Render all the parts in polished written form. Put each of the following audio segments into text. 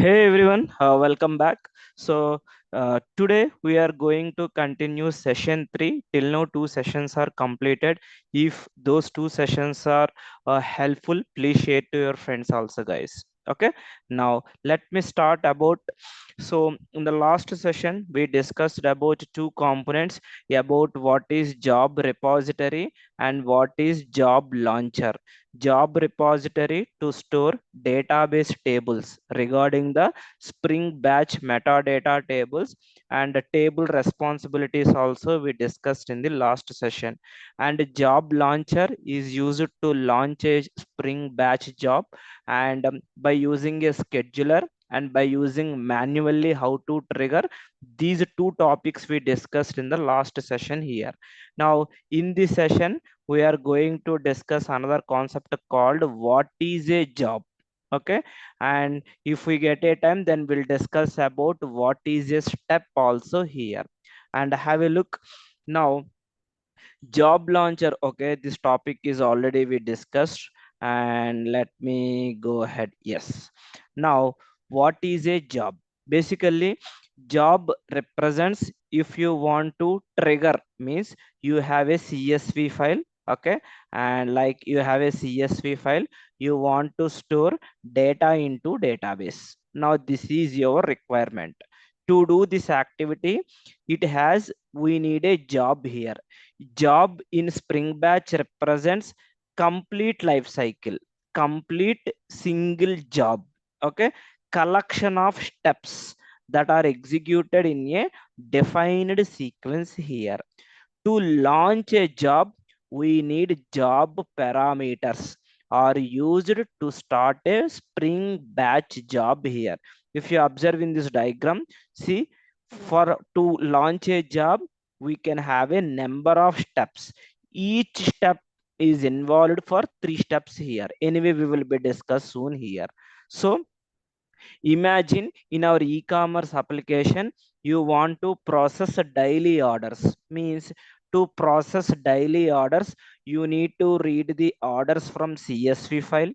Hey everyone, welcome back. Today we are going to continue session 3. Till now, two sessions are completed. If those two sessions are helpful, please share to your friends also, guys. Okay, now let me start about. So, in the last session, we discussed about two components, about what is job repository and what is job launcher. Job repository to store database tables regarding the Spring Batch metadata tables, and the table responsibilities also we discussed in the last session. And job launcher is used to launch a Spring Batch job, and by using a scheduler and by using manually how to trigger these two topics we discussed in the last session here. Now in this session we are going to discuss another concept called what is a job. Okay, and if we get a time, then we'll discuss about what is a step also here. And have a look now. Job launcher, okay, this topic is already we discussed, and let me go ahead. Yes, now what is a job? Basically, job represents, if you want to trigger, means you have a CSV file. Okay, and like you have a CSV file, you want to store data into database. Now this is your requirement. To do this activity, it has, we need a job here. Job in Spring Batch represents complete life cycle, complete single job. Okay, collection of steps that are executed in a defined sequence here. To launch a job, we need job parameters are used to start a Spring Batch job here. If you observe in this diagram, see, for to launch a job, we can have a number of steps. Each step is involved for three steps here. Anyway, we will be discussed soon here. So imagine in our e-commerce application, you want to process daily orders. Means to process daily orders, you need to read the orders from CSV file,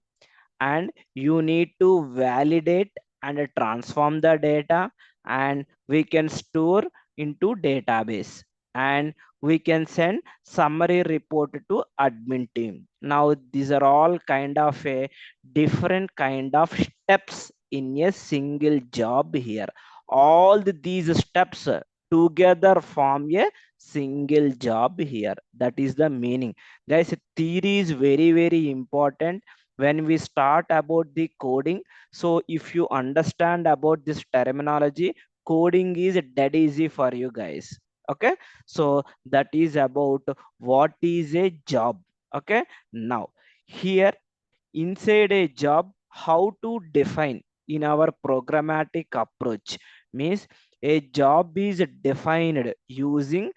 and you need to validate and transform the data, and we can store into database, and we can send summary report to admin team. Now these are all kind of a different kind of steps in a single job here. All these steps together form a single job here. That is the meaning, guys. Theory is very important when we start about the coding. So if you understand about this terminology, coding is dead easy for you guys. Okay, so that is about what is a job. Okay, now here inside a job, how to define in our programmatic approach, means a job is defined using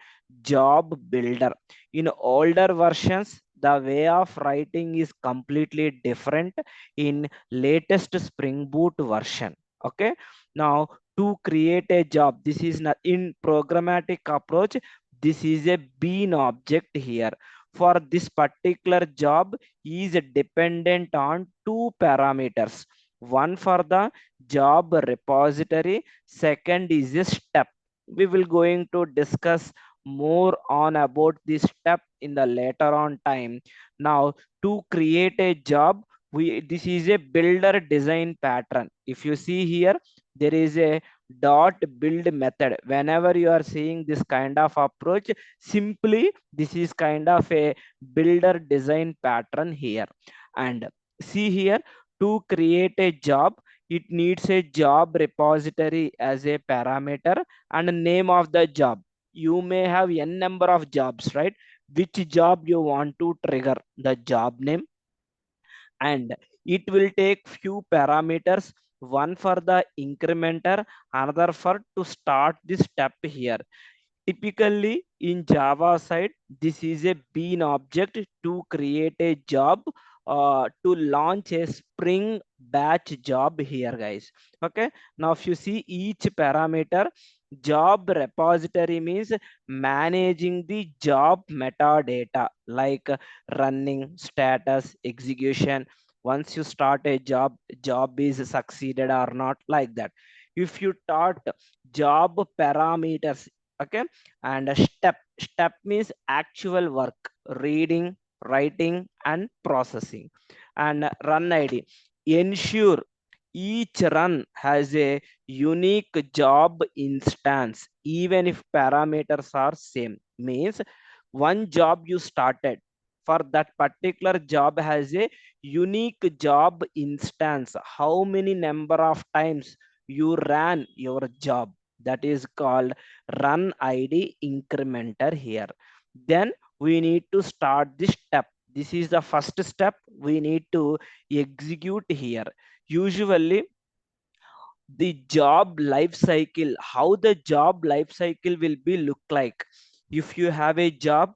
job builder. In older versions, the way of writing is completely different. In latest Spring Boot version, okay, now to create a job, this is not in programmatic approach, this is a bean object here. For this particular job is dependent on two parameters. One for the job repository, second is a step. We will going to discuss more on about this step in the later on time. Now to create a job, we, this is a builder design pattern. If you see here, there is a dot build method. Whenever you are seeing this kind of approach, simply this is kind of a builder design pattern here. And see here, to create a job, it needs a job repository as a parameter and name of the job. You may have n number of jobs, right? Which job you want to trigger, the job name, and it will take few parameters, one for the incrementer, another for to start this step here. Typically in Java side, this is a bean object to create a job, to launch a Spring Batch job here, guys. Okay, now if you see each parameter, job repository means managing the job metadata like running, status, execution. once you start a job is succeeded or not, like that. If you taught job parameters, okay, and a step means actual work, reading, writing and processing. And run id, ensure each run has a unique job instance even if parameters are same. Means one job you started, for that particular job has a unique job instance, how many number of times you ran your job, that is called run id incrementer here. Then we need to start this step. This is the first step we need to execute here. Usually the job life cycle, how the job life cycle will be look like. If you have a job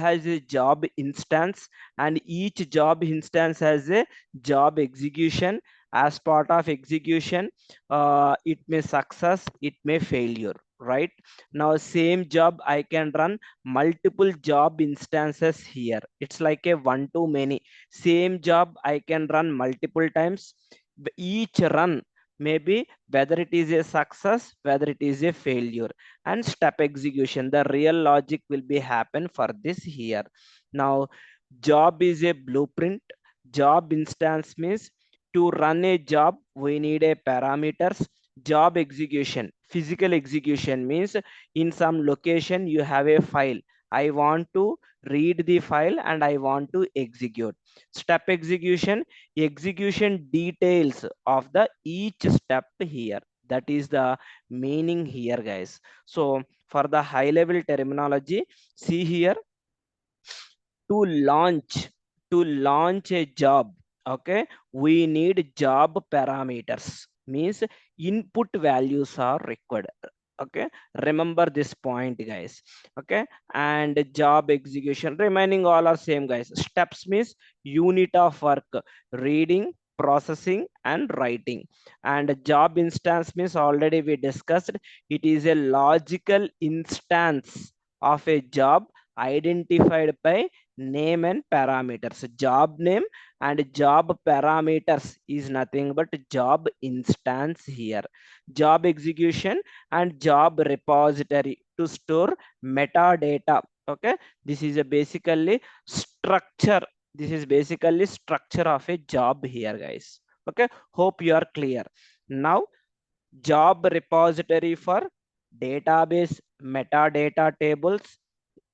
has a job instance, and each job instance has a job execution. As part of execution, it may success, it may failure, right? Now same job I can run multiple job instances here. It's like a one to many. Same job I can run multiple times. Each run, maybe whether it is a success, whether it is a failure. And step execution, the real logic will be happen for this here. Now job is a blueprint. Job instance means to run a job we need a parameters. Job execution, physical execution means in some location you have a file, I want to read the file and I want to execute. Step execution, execution details of the each step here. That is the meaning here, guys. So for the high level terminology, see here, to launch to launch a job, okay, we need job parameters, means input values are required, okay. Remember this point, guys, okay. And job execution remaining all are same, guys. Steps means unit of work, reading, processing and writing. And job instance means already we discussed, it is a logical instance of a job identified by name and parameters. Job name and job parameters is nothing but job instance here. Job execution and job repository to store metadata, okay. This is a basically structure, this is basically structure of a job here, guys, okay. Hope you are clear. Now job repository for database metadata tables.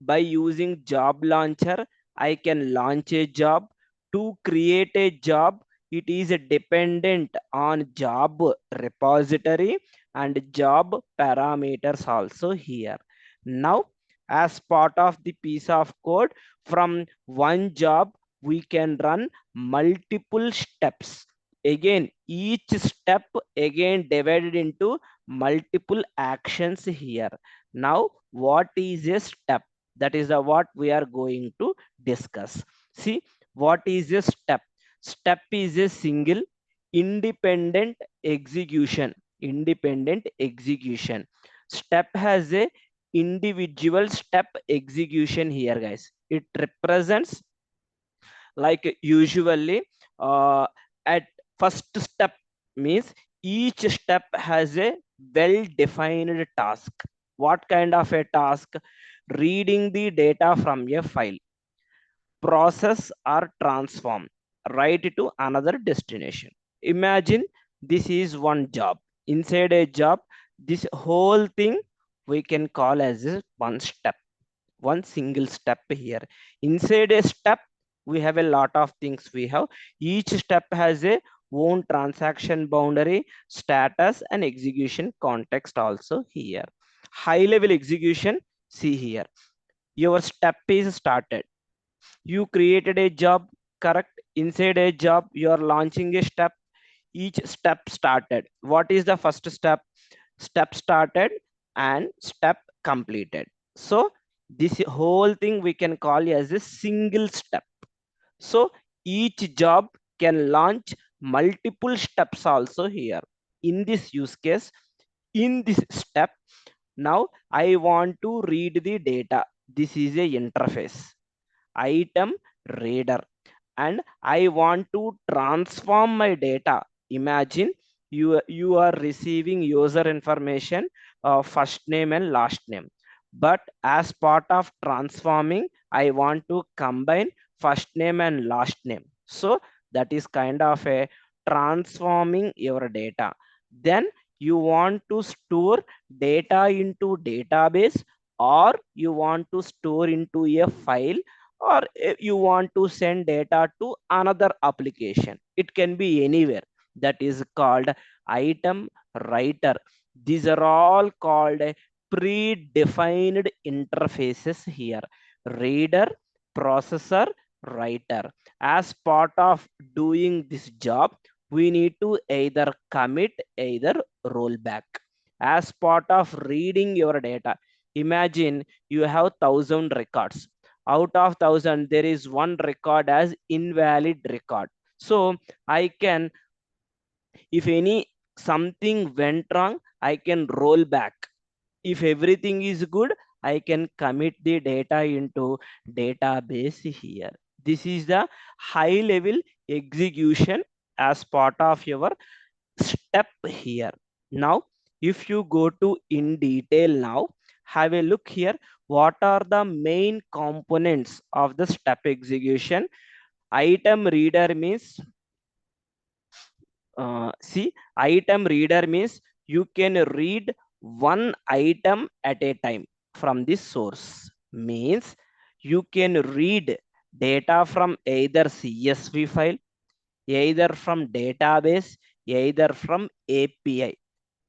By using job launcher, I can launch a job. To create a job, it is dependent on job repository and job parameters also here. Now as part of the piece of code, from one job we can run multiple steps. Again each step again divided into multiple actions here. Now what is a step? That is the what we are going to discuss. See, what is a step? Step is a single independent execution. Independent execution. Step has a individual step execution here, guys. It represents, like usually at first step means each step has a well defined task. What kind of a task? Reading the data from a file, process or transform, write it to another destination. Imagine this is one job. Inside a job, this whole thing we can call as one step, one single step here. Inside a step we have a lot of things. We have each step has a own transaction boundary, status and execution context also here. High level execution, see here, your step is started, you created a job, correct. Inside a job you are launching a step. Each step started, what is the first step? Step started and step completed. So this whole thing we can call as a single step. So each job can launch multiple steps also here. In this use case, in this step, now I want to read the data. This is a interface, item reader, and I want to transform my data. Imagine you are receiving user information, first name and last name. But as part of transforming, I want to combine first name and last name. So that is kind of a transforming your data. Then you want to store data into database, or you want to store into a file, or you want to send data to another application. It can be anywhere. That is called item writer. These are all called predefined interfaces here: reader, processor, writer. As part of doing this job, we need to either commit, either roll back. As part of reading your data, imagine you have 1,000 records. Out of 1,000 there is one record as invalid record. So I can, if any something went wrong, I can roll back. If everything is good, I can commit the data into database here. This is the high level execution as part of your step here. Now if you go to in detail, now have a look here. What are the main components of the step execution? Item reader means, see, item reader means you can read one item at a time from this source. Means you can read data from either CSV file, either from database, either from API.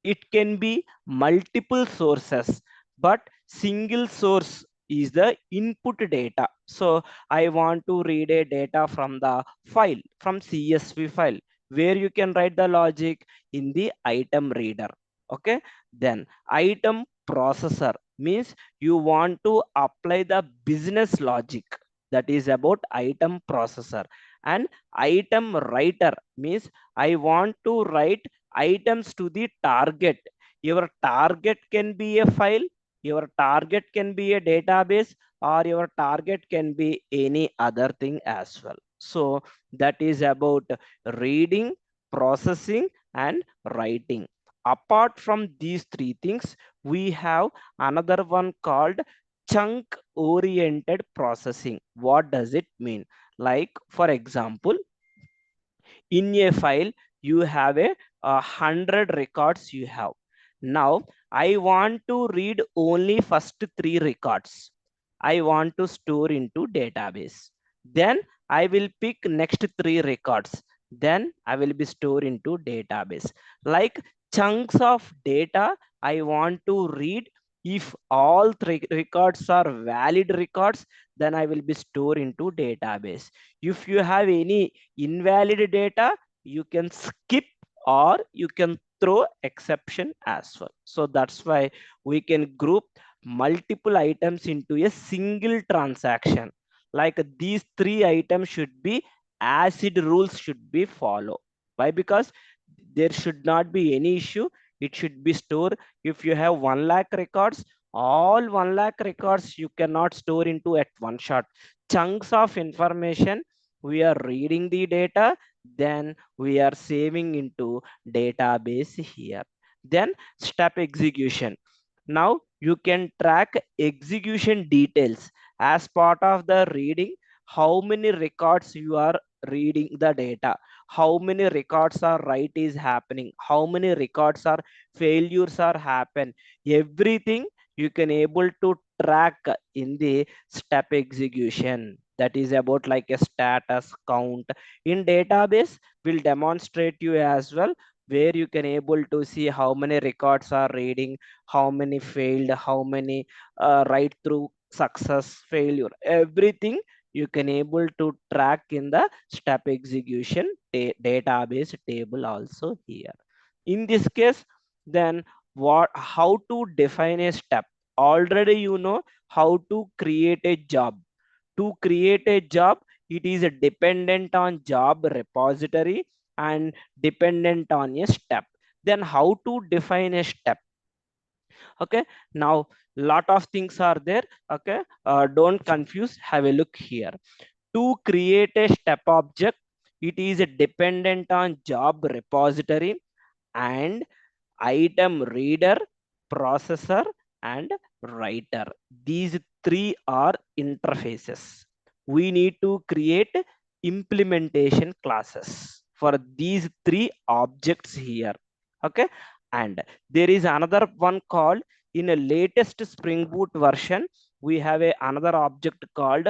It can be multiple sources, but single source is the input data. So I want to read a data from the file, from CSV file, where you can write the logic in the item reader. Okay, then item processor means you want to apply the business logic. That is about item processor. And item writer means I want to write items to the target. Your target can be a file, your target can be a database, or your target can be any other thing as well. So that is about reading, processing, and writing. Apart from these three things, we have another one called chunk oriented processing. What does it mean? Like, for example, in a file you have a 100 records you have. Now I want to read only first three records. I want to store into database. Then I will pick next three records. Then I will be stored into database. Like, chunks of data I want to read. If all three records are valid records, then I will be stored into database. If you have any invalid data, you can skip, or you can throw exception as well. So that's why we can group multiple items into a single transaction. Like, these three items should be acid rules should be followed. Why? Because there should not be any issue. It should be stored. If you have 1 lakh records, all 1 lakh records you cannot store into at one shot. Chunks of information we are reading the data, then we are saving into database here. Then step execution. Now you can track execution details as part of the reading. How many records you are reading the data, how many records are write is happening, how many records are failures are happen, everything you can able to track in the step execution. That is about like a status count. In database will demonstrate you as well, where you can able to see how many records are reading, how many failed, how many write through success, failure, everything you can able to track in the step execution database table also here. In this case, then what, how to define a step? Already you know how to create a job. To create a job, it is dependent on job repository and dependent on a step. Then how to define a step? Okay, now lot of things are there. Okay, don't confuse, have a look here. To create a step object, it is dependent on job repository and item reader, processor, and writer. These three are interfaces. We need to create implementation classes for these three objects here. Okay, and there is another one called, in a latest Spring Boot version, we have another object called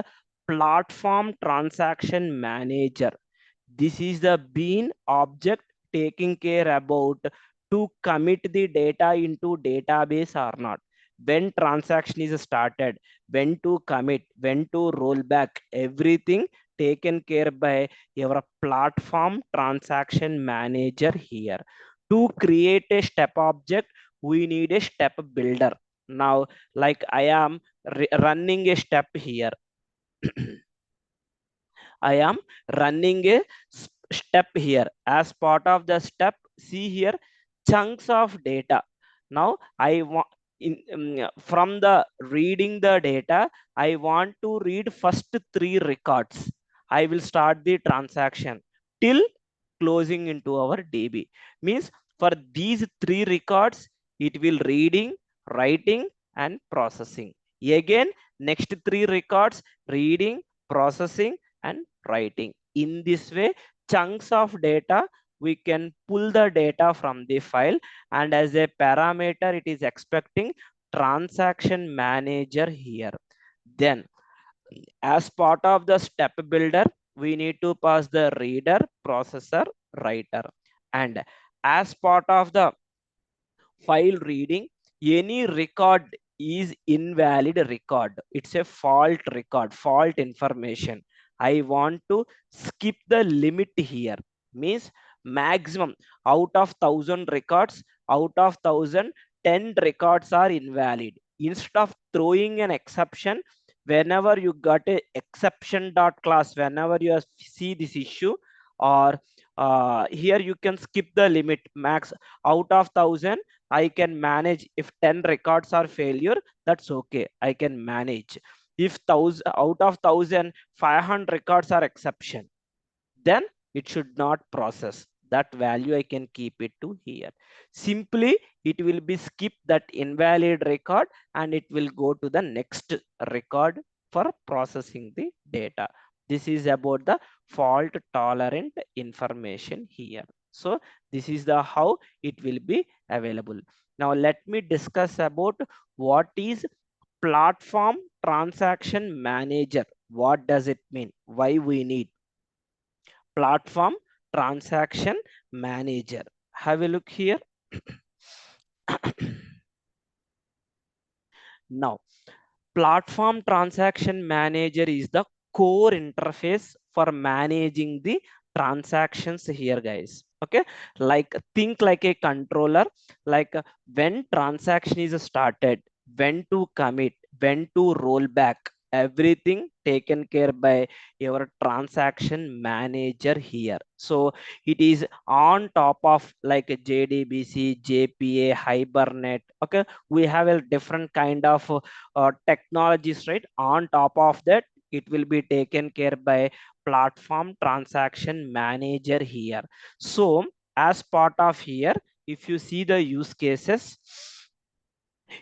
platform transaction manager. This is the bean object taking care about to commit the data into database or not, when transaction is started, when to commit, when to roll back, everything taken care by your platform transaction manager here. To create a step object, we need a step builder. Now, like I am running a step here. I am running a step here. As part of the step, see here, chunks of data. Now I want, from the reading the data, I want to read first three records. I will start the transaction till closing into our DB. Means for these three records, it will reading, writing, and processing. Again, next three records, reading, processing, and writing. In this way, chunks of data, we can pull the data from the file, and as a parameter, it is expecting transaction manager here. Then, as part of the step builder, we need to pass the reader, processor, writer. And as part of the file reading, any record is invalid record. It's a fault record, fault information. I want to skip the limit here. Means maximum out of 1,000 records, out of 1,000, 10 records are invalid. Instead of throwing an exception, whenever you got a exception dot class, whenever you see this issue, or here you can skip the limit. Max out of 1,000, I can manage. If 10 records are failure, that's okay, I can manage. If 1,000 out of 1,000, 500 records are exception, then it should not process. That value I can keep it to here. Simply, it will be skip that invalid record and it will go to the next record for processing the data. This is about the fault tolerant information here. So this is the how it will be available. Now let me discuss about what is platform transaction manager. What does it mean? Why we need platform transaction manager? Have a look here. Now, platform transaction manager is the core interface for managing the transactions here, guys. Okay, like think like a controller, like when transaction is started, when to commit, when to roll back, everything taken care by your transaction manager here. So it is on top of like a JDBC, JPA, Hibernate. Okay, we have a different kind of technologies, right? On top of that, it will be taken care by platform transaction manager here. So as part of here, if you see the use cases,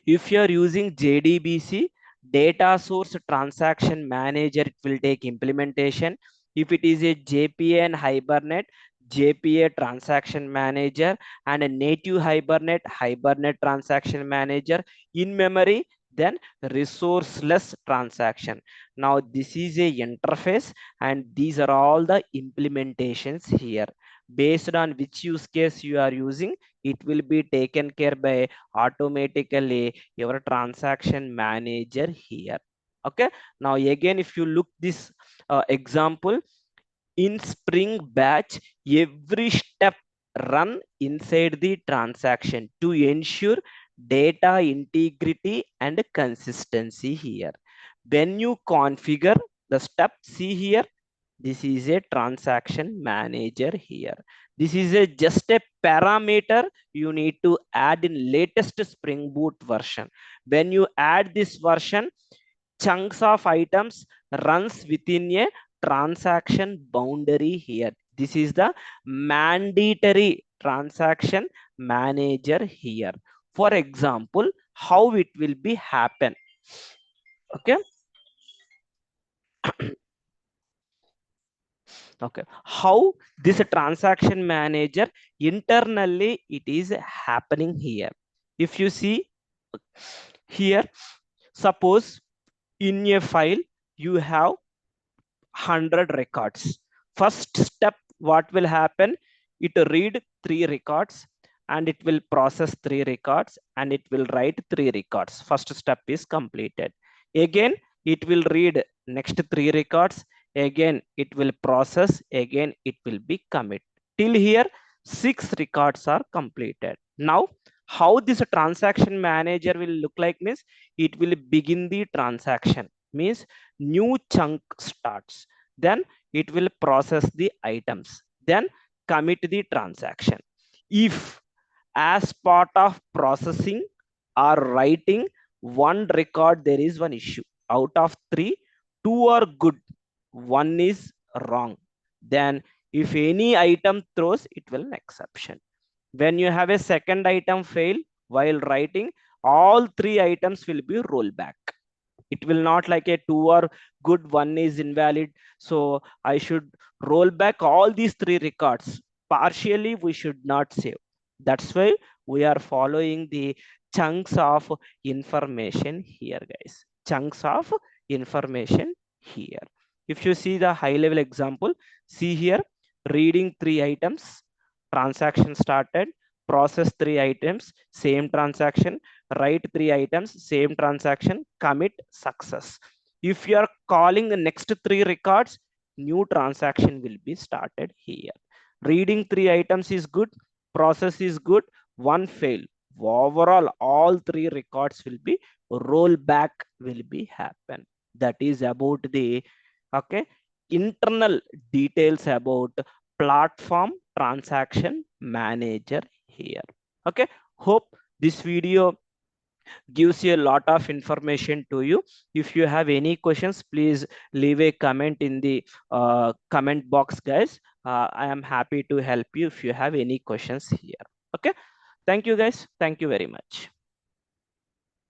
if you are using JDBC, data source transaction manager, it will take implementation. If it is a JPA and Hibernate, JPA transaction manager, and a native Hibernate, Hibernate transaction manager. In memory, then resourceless transaction. Now this is a interface, and these are all the implementations here. Based on which use case you are using, it will be taken care by automatically your transaction manager here. Okay, now again, if you look this example, in Spring Batch, every step run inside the transaction to ensure data integrity and consistency here. When you configure the step, see here, this is a transaction manager here. This is just a parameter you need to add in latest Spring Boot version. When you add this version, chunks of items runs within a transaction boundary here. This is the mandatory transaction manager here. For example, how it will be happen. Okay. Okay, how this transaction manager internally it is happening here. If you see here, suppose in a file you have 100 records. First step, what will happen? It read 3 records and it will process 3 records and it will write 3 records. First step is completed. Again, it will read next 3 records. Again, it will process. Again, it will be commit. Till here, 6 records are completed. Now, how this transaction manager will look like means it will begin the transaction means new chunk starts, then it will process the items, then commit the transaction. If as part of processing or writing one record there is one issue, out of 3 2 are good, one is wrong, then if any item throws it will an exception. When you have a second item fail while writing, all 3 items will be rollback. It will not like a 2 or good, one is invalid, so I should roll back all these 3 records partially. We should not save. That's why we are following the chunks of information here, guys. Chunks of information here. If you see the high level example, see here, reading 3 items, transaction started, process 3 items, same transaction, write 3 items, same transaction, commit, success. If you are calling the next 3 records, new transaction will be started here. Reading 3 items is good, process is good, one fail. Overall, all 3 records will be rollback will be happen. That is about the okay internal details about platform transaction manager here. Okay, hope this video gives you a lot of information to you. If you have any questions, please leave a comment in the comment box, guys. I am happy to help you if you have any questions here. Okay, thank you, guys. Thank you very much.